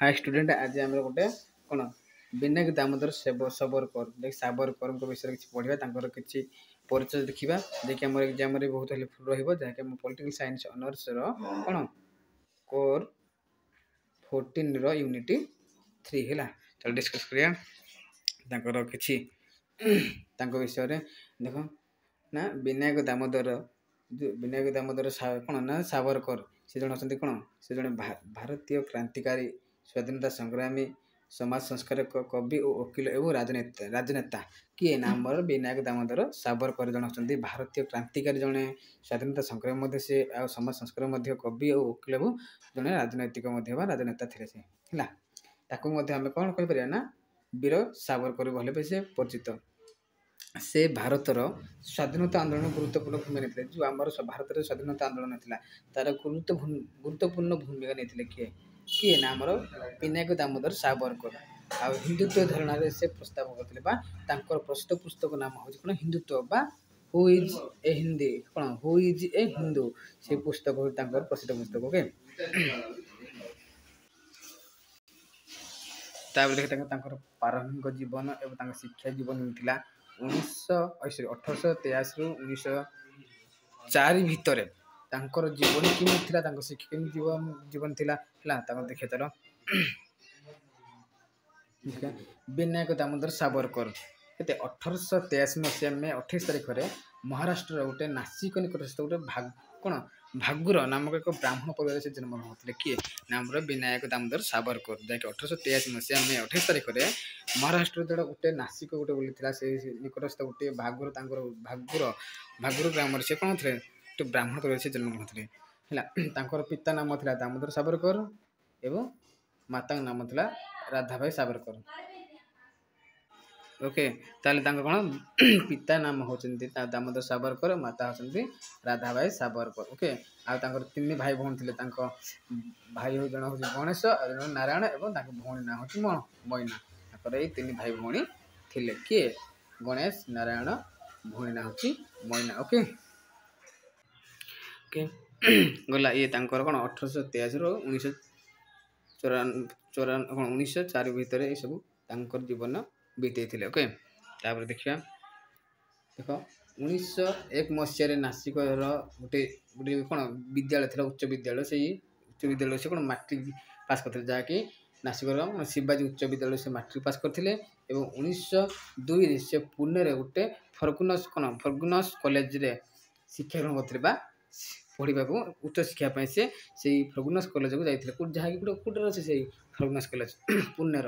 Hi student आज आम गोटे कौन विनायक दामोदर सावरकर सावरकर विषय किसी पढ़ा किसी परिचय देखा जैक आम एग्जाम बहुत हेल्पफुल रही पॉलिटिकल साइंस ऑनर्स कौन कोर 14 यूनिट 3 है चल डिस्कस करिया किसी विषय देख ना विनायक दामोदर कौन ना सावरकर से जन अच्छा कौन से जन भारतीय क्रांतिकारी स्वाधीनता संग्रामी समाज संस्कारक कवि और वकिल एवं राजनेता किए नाम विनायक दामोदर सावरकर जन अच्छा भारतीय क्रांतिकारी जड़े स्वाधीनता संग्रामी से समाज संस्कार कवि और वकिल एवं जड़े राजनैतिक राजनेता थे से आम कौन कहीपर ना वीर सावरकर भले से परिचित से भारतर स्वाधीनता आंदोलन गुरुत्वपूर्ण भूमिका नहीं जो आम भारत स्वाधीनता आंदोलन था तार गुरुत्वपूर्ण भूमिका नहीं किए किए ना आमर विनायक दामोदर सावरकर आ हिंदुत्व धारणा से प्रस्ताव करते प्रसिद्ध पुस्तक नाम हूँ कौन हिंदुत्व बा हु इज ए हिंदी कौन हु इज ए हिंदू से पुस्तक प्रसिद्ध पुस्तक ओके देखते प्रारंभिक जीवन एवं शिक्षा जीवन होता 1883 1904 भितर जीवन केमी शिक्षा जीवन थी देखिए चलो विनायक दामोदर सावरकर 1883 मसीहा मे 28 तारिख में महाराष्ट्र गोटे नासिक निकटस्थ गोटे कौन भागुर नामक एक ब्राह्मण परिवार से जन्म होते किए नाम विनायक दामोदर सावरकर जैक 1883 मसीहा मे 28 तारिख में महाराष्ट्र जो गोटे नासिक गोटे बोली से निकटस्थ गोटे भागुर भागुर ग्राम से कौन थे गोटे ब्राह्मण परिवार से जन्म होते है पिता नाम था दामोदर सावरकर एवं माता नाम था राधाबाई सावरकर ओके ताले कौन पिता नाम होचंती दामोदर सावरकर माता होचंती राधाबाई सावरकर ओके आ तीन भाई भौणी थे भाई जन हूँ गणेश जन नारायण और भौणी ना हूँ मैना ये तीन भाई भौणी थे किए गणेश नारायण भौणी ना हूँ मैना ओके ओके गला ये कौन 1883 1904 भितर ये सब जीवन बीते थे ओके तापर देखिए देख 1901 मसीह नासिक गोटे गोटे कौन विद्यालय था उच्च विद्यालय से उच्च विद्यालय से कौन मैट्रिक पास करते जहाँकि नासिक शिवाजी उच्च विद्यालय से मैट्रिक पास करते 1902 से पुणे रे गोटे फर्गुनस कॉलेज रे शिक्षा ग्रहण करते पढ़ा उच्च शिक्षापी से फर्गुनस कॉलेज को जाते जहाँकि गोटे अच्छे से फर्गुनस कॉलेज पुणेर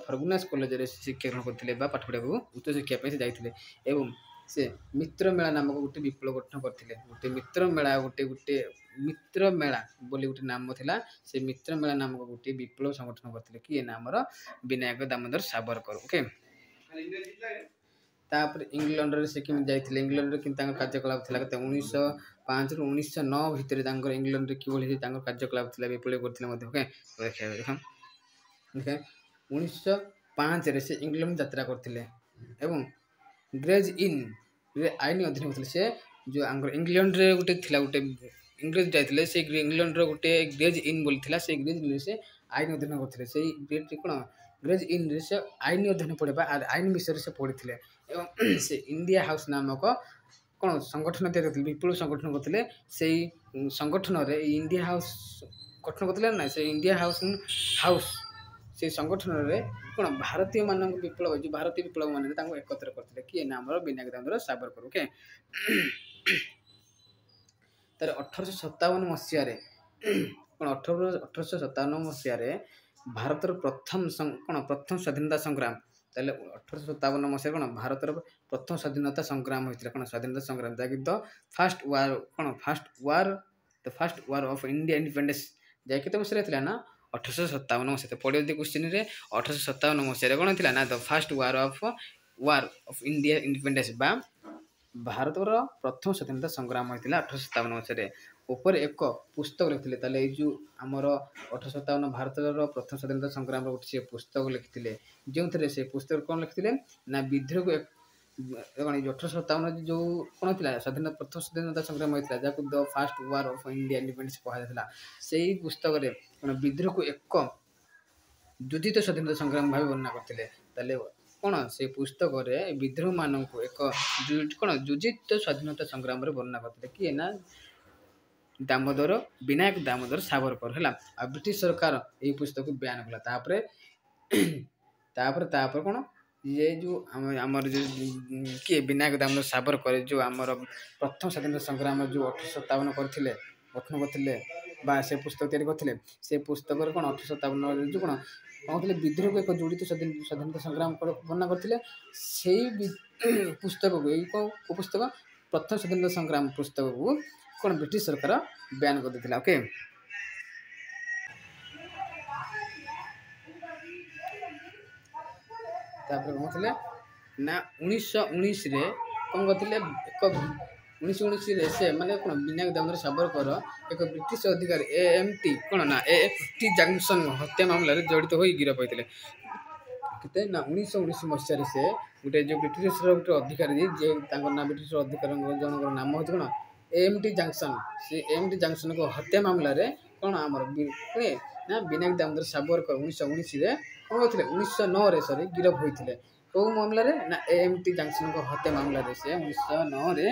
फर्गुनस कॉलेज रे शिक्षा ग्रहण करते पाठ पढ़ा उच्च शिक्षापी से जाते एवं से मित्र मेला नामक गोटे विप्लव गठन करते गोटे मित्र मेला बोली गोटे नाम था से मित्र मेला नामक गोटे विप्लव संगठन करते किए नाम विनायक दामोदर सावरकर ओके तापर इंग्लैंड से केमी जाते इंग्लैंड कि कार्यकलाप था 1905 ରୁ 1909 भितर इंग्लैंड कि कार्यकलाप था विप्लव करते ओके देखा देखे 1905 से इंग्लैंड यात्रा करते एवं ग्रेज इन रे आईन अधीन होते से जो इंग्लैंड रे गोटे थिला गोटे इंग्रेज जाते से इंग्लैंड रो गोटे ग्रेज इन बोली थिला से ग्रेज इन से आईन अधीन करते से ग्रेज कौन ग्रेज इन रे से आईन अधीन पढ़ा आईन विषय से पढ़ी एवं से इंडिया हाउस नामक कौन संगठन तैयारी विप्लव संगठन करते से संगठन रे इंडिया हाउस गठन करते ना से इंडिया हाउस से संगठन रे कौन भारतीय मान विप्लव जो भारतीय विप्लव मान एकत्र करते किए नाम विनायक दामोदर सावरकर ओके तार 1857 मसीह कौन 1857 मसीह भारतर प्रथम स्वाधीनता संग्राम 1857 मसीह कौन भारतर प्रथम स्वाधीनता संग्राम होता कौन स्वाधीनता संग्राम जहाँकि the first war of India independence जहाँकि तो मसीह था ना 1857 मसीह पढ़े क्वेश्चन रे 1857 मसीह कौन थी ना the first war of India independence बा भारतर प्रथम स्वतंत्रता संग्राम होता 1857 मसीह ऊपर एक पुस्तक लिखते जो आमर 1857 भारतर प्रथम स्वतंत्रता संग्राम गोटे पुस्तक लिखते जो थे से पुस्तक कौन लिखते ना विद्रोह को 1857 जो कौन थी स्वाधीनता प्रथम स्वाधीनता संग्राम होता है जहाँ the first war of India independence कहला से पुस्तक विद्रोह को एक ଯୁଦ୍ଧିତ ସ୍ୱାଧୀନତା ସଂଗ୍ରାମ ଭାବେ ବର୍ଣ୍ଣନା କରିଥିଲେ। ତାହେଲେ କ'ଣ ସେ ପୁସ୍ତକରେ ବିଦ୍ରୋହୀମାନଙ୍କୁ ଏକ କ'ଣ ଯୁଦ୍ଧିତ ସ୍ୱାଧୀନତା ସଂଗ୍ରାମରେ ବର୍ଣ୍ଣନା କରିଥିଲେ କିଏ ନା ବିନାୟକ ଦାମୋଦର ସାବରକର ହେଲା। ଆଉ ବ୍ରିଟିଶ ସରକାର ଏହି ପୁସ୍ତକକୁ ବ୍ୟାନ୍ କଲା। ତାପରେ କ'ଣ ଇଏ ଯେଉଁ ଆମର ଯେଉଁ କିଏ ବିନାୟକ ଦାମୋଦର ସାବରକର ଯେଉଁ ଆମର ପ୍ରଥମ ସ୍ୱାଧୀନତା ସଂଗ୍ରାମ ଯେଉଁ 1857 ଗଠନ କରିଥିଲେ ବା ସେ ପୁସ୍ତକ ତିଆରି କରିଥିଲେ। ସେ ପୁସ୍ତକରେ କ'ଣ 1857 ଯେଉଁ କ'ଣ କହୁଥିଲେ ବିଦ୍ରୋହକୁ ଏକ ଯୋଡ଼ିତ ସ୍ୱାଧୀନତା ସଂଗ୍ରାମ ବର୍ଣ୍ଣନା କରିଥିଲେ। ସେଇ ପୁସ୍ତକକୁ ଏଇ କେଉଁ ପୁସ୍ତକ ପ୍ରଥମ ସ୍ୱାଧୀନତା ସଂଗ୍ରାମ ପୁସ୍ତକକୁ କ'ଣ ବ୍ରିଟିଶ ସରକାର ବ୍ୟାନ୍ କରିଦେଇଥିଲା। ଓକେ, ତାପରେ କ'ଣ ଥିଲେ ନା 1919ରେ କ'ଣ କରିଥିଲେ 1919ରେ ସେ ମାନେ କ'ଣ ବିନାୟକ ଦାମୋଦର ସାବରକର ଏକ ବ୍ରିଟିଶ ଅଧିକାରୀ AFT ଜାକ୍ସନ୍ ହତ୍ୟା ମାମଲାରେ ଜଡ଼ିତ ହୋଇ ଗିରଫ ହୋଇଥିଲେ। କେତେ ନା 1919 ମସିହାରେ ସେ ଗୋଟେ ଯେଉଁ ବ୍ରିଟିଶର ଗୋଟେ ଅଧିକାରୀ ଯିଏ ତାଙ୍କ ନାଁ ବ୍ରିଟିଶର ଅଧିକାରୀ ଜଣଙ୍କର ନାମ ହେଉଛି କ'ଣ AFT ଜାକ୍ସନ୍। ସେ AFT ଜାକ୍ସନ୍ଙ୍କ ହତ୍ୟା ମାମଲାରେ କ'ଣ ଆମର ନା ବିନାୟକ ଦାମୋଦର ସାବରକର 1919ରେ କ'ଣ କରିଥିଲେ 1909ରେ ଗିରଫ ହୋଇଥିଲେ। କେଉଁ ମାମଲାରେ ନା AFT ଜାକ୍ସନ୍ଙ୍କ ହତ୍ୟା ମାମଲାରେ ସେ 1909ରେ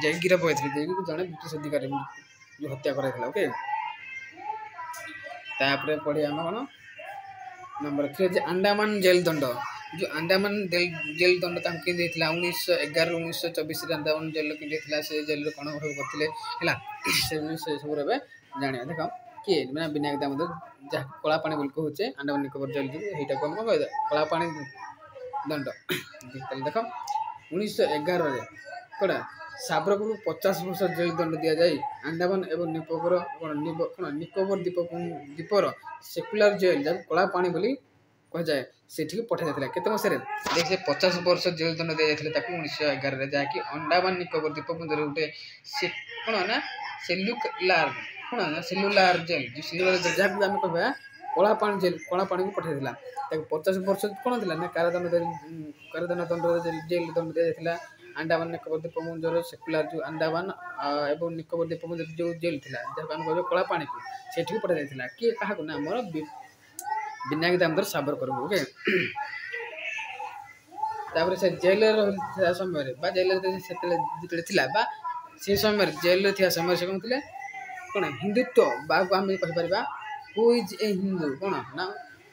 ଯାଇ ଗିରଫ ହୋଇଥିଲେ। ଯାଇକି ଜଣେ ବ୍ରିଟିଶ ଅଧିକାରୀ ଯେଉଁ ହତ୍ୟା କରାଯାଇଥିଲା। ଓକେ, ତାପରେ ପଢ଼ିବା ଆମେ କ'ଣ ନମ୍ବର 3 ଯେ ଆଣ୍ଡାମାନ ଜେଲ୍ ଦଣ୍ଡ। ଯେଉଁ ଆଣ୍ଡାମାନ ଜେଲ୍ ଦଣ୍ଡ ତାଙ୍କୁ କେମିତି ଦେଇଥିଲା 1911ରୁ 1924ରେ ଆଣ୍ଡାମାନ ଜେଲ୍ କେମିତି ଦେଇଥିଲା, ସେ ଜେଲ୍ରେ କ'ଣ ସବୁ କରିଥିଲେ ହେଲା, ସେ ସବୁ ଏବେ ଜାଣିବା। ଦେଖ କିଏ ମାନେ ବିନାୟକ ଦାମୋଦର ଯାହାକୁ କଳାପାଣି ବୋଲି କହୁଛେ ଆଣ୍ଡାମାନ ନିକୋବର ଜେଲ୍ ସେଇଟାକୁ ଆମେ କ'ଣ କହିବା କଳାପାଣି ଦଣ୍ଡ। ତାହେଲେ ଦେଖ 1911ରେ କ'ଣ ସାବରକରକୁ 50 ବର୍ଷ ଜେଲ୍ ଦଣ୍ଡ ଦିଆଯାଇ ଆଣ୍ଡାମାନ ଏବଂ ନିକୋବର ଦ୍ୱୀପର ସେକୁଲାର ଜେଲ୍ ଯାହାକୁ କଳାପାଣି ବୋଲି କୁହାଯାଏ ସେଠିକି ପଠାଯାଇଥିଲା। କେତେ ମସିହାରେ ସେ 50 ବର୍ଷ ଜେଲ୍ ଦଣ୍ଡ ଦିଆଯାଇଥିଲା ତାକୁ 1911ରେ, ଯାହାକି ଆଣ୍ଡାମାନ ନିକୋବର ଦ୍ୱୀପପୁଞ୍ଜରେ ଗୋଟେ କ'ଣ ନା ସେଲୁଲାର ଜେଲ୍ ଯାହାକୁ ଆମେ କହିବା କଳାପାଣିକୁ ପଠାଇଥିଲା। ତାକୁ 50 ବର୍ଷ କ'ଣ ଥିଲା ନା କାରାଦଣ୍ଡ ଜେଲ୍ ଦଣ୍ଡ ଦିଆଯାଇଥିଲା। ଆଣ୍ଡାମାନ ନିକୋବର ଦ୍ୱୀପପୁଞ୍ଜର ସେକୁଲାର ଯେଉଁ ଆଣ୍ଡାମାନ ଏବଂ ନିକୋବର ଦ୍ୱୀପପୁଞ୍ଜର ଯେଉଁ ଜେଲ୍ ଥିଲା ଯାହାକୁ ଆମେ କହିବା କଳାପାଣିକୁ ସେଠିକୁ ପଠାଯାଇଥିଲା। କିଏ କାହାକୁ ନା ଆମର ବିନାୟକ ଦାମୋଦର ସାବରକରଙ୍କୁ। ଓକେ, ତାପରେ ସେ ଜେଲରେ ରହିଥିବା ସମୟରେ ବା ଜେଲରେ ଯେତେବେଳେ ଥିଲା ବା ସେ ସମୟରେ ଜେଲରେ ଥିବା ସମୟରେ ସେ କ'ଣ ଥିଲେ କ'ଣ ହିନ୍ଦୁତ୍ୱ ବା ଆମେ କହିପାରିବା ହୁ ଇଜ୍ ଏ ହିନ୍ଦୁ କ'ଣ ନା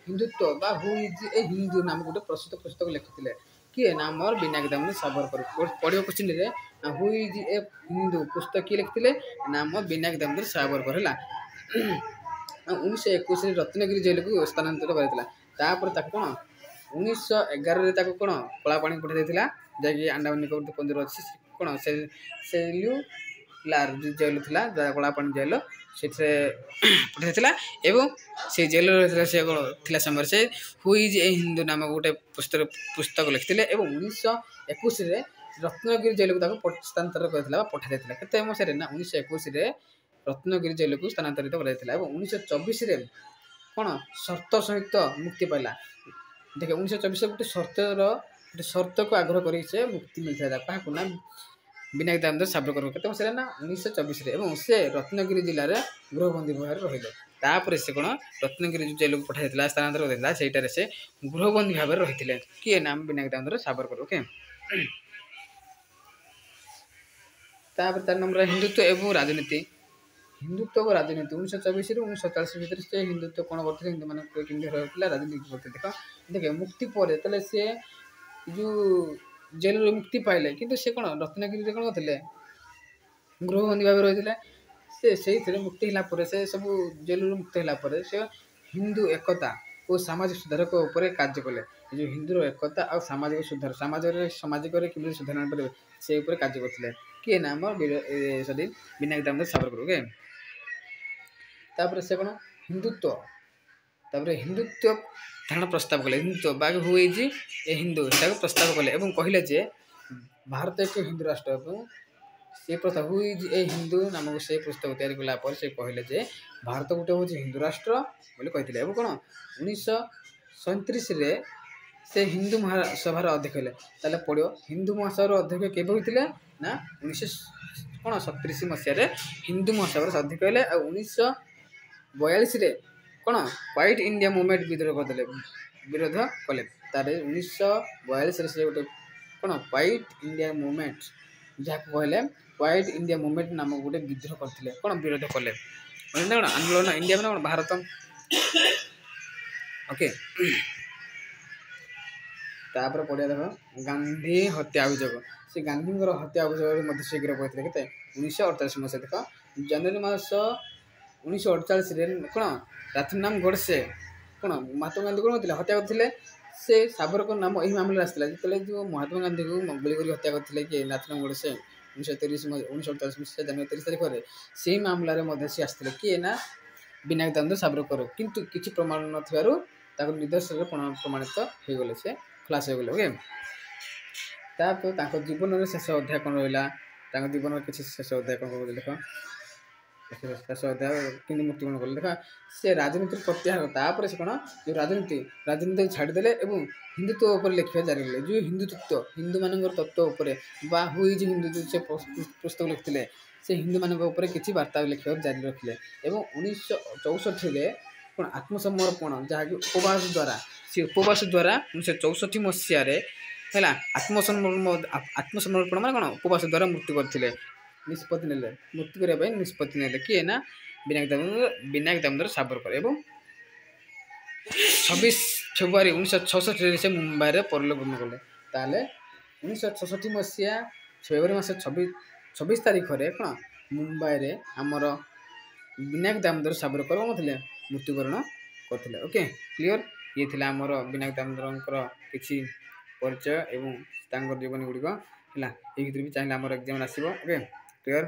ହିନ୍ଦୁତ୍ୱ ବା ହୁ ଇଜ୍ ଏ ହିନ୍ଦୁ ନାମ ଗୋଟେ ପ୍ରସିଦ୍ଧ ପୁସ୍ତକ ଲେଖିଥିଲେ। କିଏ ନା ଆମର ବିନାୟକ ଦାମୋଦର ସାବରକର। ପଢ଼ିବ କୋଶ୍ଚିନ୍ରେ ନା ହୁ ଇଜ୍ ଏ ହିନ୍ଦୁ ପୁସ୍ତକ କିଏ ଲେଖିଥିଲେ ନା ଆମ ବିନାୟକ ଦାମୋଦର ସାବରକର ହେଲା। 1921ରେ ରତ୍ନଗିରି ଜେଲକୁ ସ୍ଥାନାନ୍ତରିତ କରାଯାଇଥିଲା। ତାପରେ ତାକୁ କ'ଣ 1911ରେ ତାକୁ କ'ଣ କଳାପାଣି ପଠାଯାଇଥିଲା, ଯାହାକି ଆଣ୍ଡାମାନ ନିକୋବର ଦ୍ୱୀପପୁଞ୍ଜରେ ଅଛି କ'ଣ ସେଲୁଲାର ଜେଲ୍ ଥିଲା କଳାପାଣି ଜେଲ୍ ସେଥିରେ ପଠାଯାଇଥିଲା। ଏବଂ ସେ ଜେଲରେ ରହିଥିଲା ସେ ଥିଲା ସମୟରେ ସେ ହୁ ଇଜ୍ ଏ ହିନ୍ଦୁ ନାମକ ଗୋଟେ ପୁସ୍ତକ ଲେଖିଥିଲେ। ଏବଂ 1921ରେ ରତ୍ନଗିରି ଜେଲକୁ ତାକୁ ସ୍ଥାନାନ୍ତରିତ କରାଯାଇଥିଲା ବା ପଠାଯାଇଥିଲା। କେତେ ମସିହାରେ ନା 1921ରେ ରତ୍ନଗିରି ଜେଲକୁ ସ୍ଥାନାନ୍ତରିତ କରାଯାଇଥିଲା। ଏବଂ 1924ରେ କ'ଣ ସର୍ତ୍ତ ସହିତ ମୁକ୍ତି ପାଇଲା। ଦେଖ 1924ରେ ଗୋଟେ ସର୍ତ୍ତକୁ ଆଗ୍ରହ କରି ସେ ମୁକ୍ତି ମିଳିଥିଲା କାହାକୁ ନା ବିନାୟକ ଦାମୋଦର ସାବରକର। କେତେ ମସିହାରେ ନା 1924ରେ। ଏବଂ ସେ ରତ୍ନଗିରି ଜିଲ୍ଲାରେ ଗୃହବନ୍ଦୀ ଭାବରେ ରହିଲେ। ତାପରେ ସେ କ'ଣ ରତ୍ନଗିରି ଜେଲକୁ ପଠାଯାଇଥିଲା ସ୍ଥାନାନ୍ତର କରାଯାଇଥିଲା ସେଇଟାରେ ସେ ଗୃହବନ୍ଦୀ ଭାବରେ ରହିଥିଲେ। କିଏ ନା ବିନାୟକ ଦାମୋଦର ସାବରକର। ଓକେ, ତାପରେ 4 ନମ୍ବର ହିନ୍ଦୁତ୍ୱ ଏବଂ ରାଜନୀତି। ହିନ୍ଦୁତ୍ୱ ଓ ରାଜନୀତି 1924ରୁ 1947 ଭିତରେ ସେ ହିନ୍ଦୁତ୍ୱ କ'ଣ କରୁଥିଲେ, ହିନ୍ଦୁମାନଙ୍କୁ କେମିତି ରହିଥିଲା, ରାଜନୀତି କରୁଥିଲେ। ଦେଖ ମୁକ୍ତି ପରେ ଯେତେବେଳେ ସେ ଯେଉଁ ଜେଲରୁ ମୁକ୍ତି ପାଇଲେ କିନ୍ତୁ ସେ କ'ଣ ରତ୍ନଗିରିରେ କ'ଣ କରିଥିଲେ ଗୃହବନ୍ଦୀ ଭାବେ ରହିଥିଲେ। ସେ ସେଇଥିରେ ମୁକ୍ତି ହେଲା ପରେ ସେ ସବୁ ଜେଲରୁ ମୁକ୍ତି ହେଲା ପରେ ସେ ହିନ୍ଦୁ ଏକତା ଓ ସାମାଜିକ ସୁଧାରକ ଉପରେ କାର୍ଯ୍ୟ କଲେ। ଏ ଯେଉଁ ହିନ୍ଦୁର ଏକତା ଆଉ ସାମାଜିକ ସୁଧାର ସାମାଜିକରେ କେମିତି ସୁଧାର ଆଣିପାରିବେ ସେ ଉପରେ କାର୍ଯ୍ୟ କରୁଥିଲେ। କିଏ ନା ଆମର ବିନାୟକ ଦାମୋଦର ସାବରକର। ଓକେ, ତାପରେ ସେ କ'ଣ ହିନ୍ଦୁତ୍ୱ ଧାରଣା ପ୍ରସ୍ତାବ କଲେ। ହିନ୍ଦୁତ୍ୱ ବା ହୁ ଇଜ୍ ଏ ହିନ୍ଦୁ ଏଟାକୁ ପ୍ରସ୍ତାବ କଲେ ଏବଂ କହିଲେ ଯେ ଭାରତ ଏକ ହିନ୍ଦୁ ରାଷ୍ଟ୍ର। ଏବଂ ସେ ପ୍ରସ୍ତାବ ହୁ ଇଜ୍ ଏ ହିନ୍ଦୁ ନାମକ ସେ ପୁସ୍ତକ ତିଆରି କଲା ପରେ ସେ କହିଲେ ଯେ ଭାରତ ଗୋଟେ ହେଉଛି ହିନ୍ଦୁ ରାଷ୍ଟ୍ର ବୋଲି କହିଥିଲେ। ଏବଂ କ'ଣ 1937ରେ ସେ ହିନ୍ଦୁ ମହାସଭାର ଅଧ୍ୟକ୍ଷ ହେଲେ। ତାହେଲେ ପଡ଼ିବ ହିନ୍ଦୁ ମହାସଭାର ଅଧ୍ୟକ୍ଷ କେବେ ହୋଇଥିଲେ ନା 1937 ମସିହାରେ ହିନ୍ଦୁ ମହାସଭାର ଅଧ୍ୟକ୍ଷ ହେଲେ। ଆଉ 1942ରେ କ'ଣ ହ୍ୱାଇଟ୍ ଇଣ୍ଡିଆ ମୁଭମେଣ୍ଟ ବିରୋଧ କଲେ। ତାର 1942ରେ ସେ ଗୋଟେ କ'ଣ ହ୍ୱାଇଟ୍ ଇଣ୍ଡିଆ ମୁଭମେଣ୍ଟ ଯାହାକୁ କହିଲେ ହ୍ୱାଇଟ୍ ଇଣ୍ଡିଆ ମୁଭମେଣ୍ଟ ନାମକ ଗୋଟେ ବିଦ୍ରୋହ କରିଥିଲେ, କ'ଣ ବିରୋଧ କଲେ କ'ଣ ଆନ୍ଦୋଳନ ଇଣ୍ଡିଆ ମାନେ କ'ଣ ଭାରତ। ଓକେ, ତାପରେ ପଢ଼ିବା ଦେଖ ଗାନ୍ଧୀ ହତ୍ୟା ଅଭିଯୋଗ। ସେ ଗାନ୍ଧୀଙ୍କର ହତ୍ୟା ଅଭିଯୋଗରେ ମଧ୍ୟ ସେ ଗିରଫ ହୋଇଥିଲେ କେତେ 1948 ମସିହା। ଦେଖ ଜାନୁଆରୀ ମାସ 1948ରେ କ'ଣ ରାଥୁରାମ ଗୋଡ଼ସେ କ'ଣ ମହାତ୍ମା ଗାନ୍ଧୀ କ'ଣ କରିଥିଲେ ହତ୍ୟା କରିଥିଲେ। ସେ ସାବରକର ନାମ ଏହି ମାମଲାରେ ଆସିଥିଲା ଯେତେବେଳେ ଯେଉଁ ମହାତ୍ମା ଗାନ୍ଧୀକୁ ଗୁଳି କରି ହତ୍ୟା କରିଥିଲେ କି ରାଥୁରାମ ଗୋଡ଼ସେ 1948 ମସିହା ଜାନୁଆରୀ 30 ତାରିଖରେ ସେହି ମାମଲାରେ ମଧ୍ୟ ସେ ଆସିଥିଲେ କିଏ ନା ବିନାୟକ ଦାମୋଦର ସାବରକର। କିନ୍ତୁ କିଛି ପ୍ରମାଣ ନଥିବାରୁ ତାଙ୍କ ନିର୍ଦ୍ଦୋଷରେ ପ୍ରମାଣିତ ହୋଇଗଲେ, ସେ ଖଲାସ ହୋଇଗଲେ। ଓକେ, ତାପରେ ତାଙ୍କ ଜୀବନର ଶେଷ ଅଧ୍ୟାୟ କ'ଣ ରହିଲା, ତାଙ୍କ ଜୀବନର କିଛି ଶେଷ ଅଧ୍ୟାୟ କ'ଣ କହୁଥିଲେ ଦେଖ ଶେଷ ଅଧ୍ୟାୟ କେମିତି ମୃତ୍ୟୁବରଣ କଲେ। ଦେଖ ସେ ରାଜନୀତିର ପ୍ରତ୍ୟାହାର, ତାପରେ ସେ କ'ଣ ଯେଉଁ ରାଜନୀତିକୁ ଛାଡ଼ିଦେଲେ ଏବଂ ହିନ୍ଦୁତ୍ୱ ଉପରେ ଲେଖିବା ଜାରି କଲେ। ଯେଉଁ ହିନ୍ଦୁମାନଙ୍କର ତତ୍ତ୍ୱ ଉପରେ ବା ହୁ ଇଜ୍ ହିନ୍ଦୁ ଯେଉଁ ସେ ପୁସ୍ତକ ଲେଖିଥିଲେ, ସେ ହିନ୍ଦୁମାନଙ୍କ ଉପରେ କିଛି ବାର୍ତ୍ତା ଲେଖିବାକୁ ଜାରି ରଖିଲେ। ଏବଂ 1964ରେ କ'ଣ ଆତ୍ମସମର୍ପଣ ଯାହାକି ଉପବାସ ଦ୍ୱାରା 1964 ମସିହାରେ ହେଲା ଆତ୍ମସମର୍ପଣ ମାନେ କ'ଣ ଉପବାସ ଦ୍ୱାରା ମୃତ୍ୟୁ କରିଥିଲେ, ମୃତ୍ୟୁ କରିବା ପାଇଁ ନିଷ୍ପତ୍ତି ନେଲେ କିଏ ନା ବିନାୟକ ଦାମୋଦର ସାବରକର। ଏବଂ 26 ଫେବୃଆରୀ 1966ରେ ସେ ମୁମ୍ବାଇରେ ପରଲୋକ ଗମନ କଲେ। ତାହେଲେ 1966 ମସିହା ଫେବୃଆରୀ ମାସ 26 ତାରିଖରେ କ'ଣ ମୁମ୍ବାଇରେ ଆମର ବିନାୟକ ଦାମୋଦର ସାବରକର କ'ଣ ଥିଲେ ମୃତ୍ୟୁବରଣ କରିଥିଲେ। Okay, clear. ଇଏ ଥିଲା ଆମର ବିନାୟକ ଦାମୋଦରଙ୍କର କିଛି ପରିଚୟ ଏବଂ ତାଙ୍କର ଜୀବନୀ ଗୁଡ଼ିକ ହେଲା। ଏଇ ଭିତରେ ବି ଚାହିଁଲେ ଆମର ଏକ୍ଜାମ୍ ଆସିବ। Okay, clear.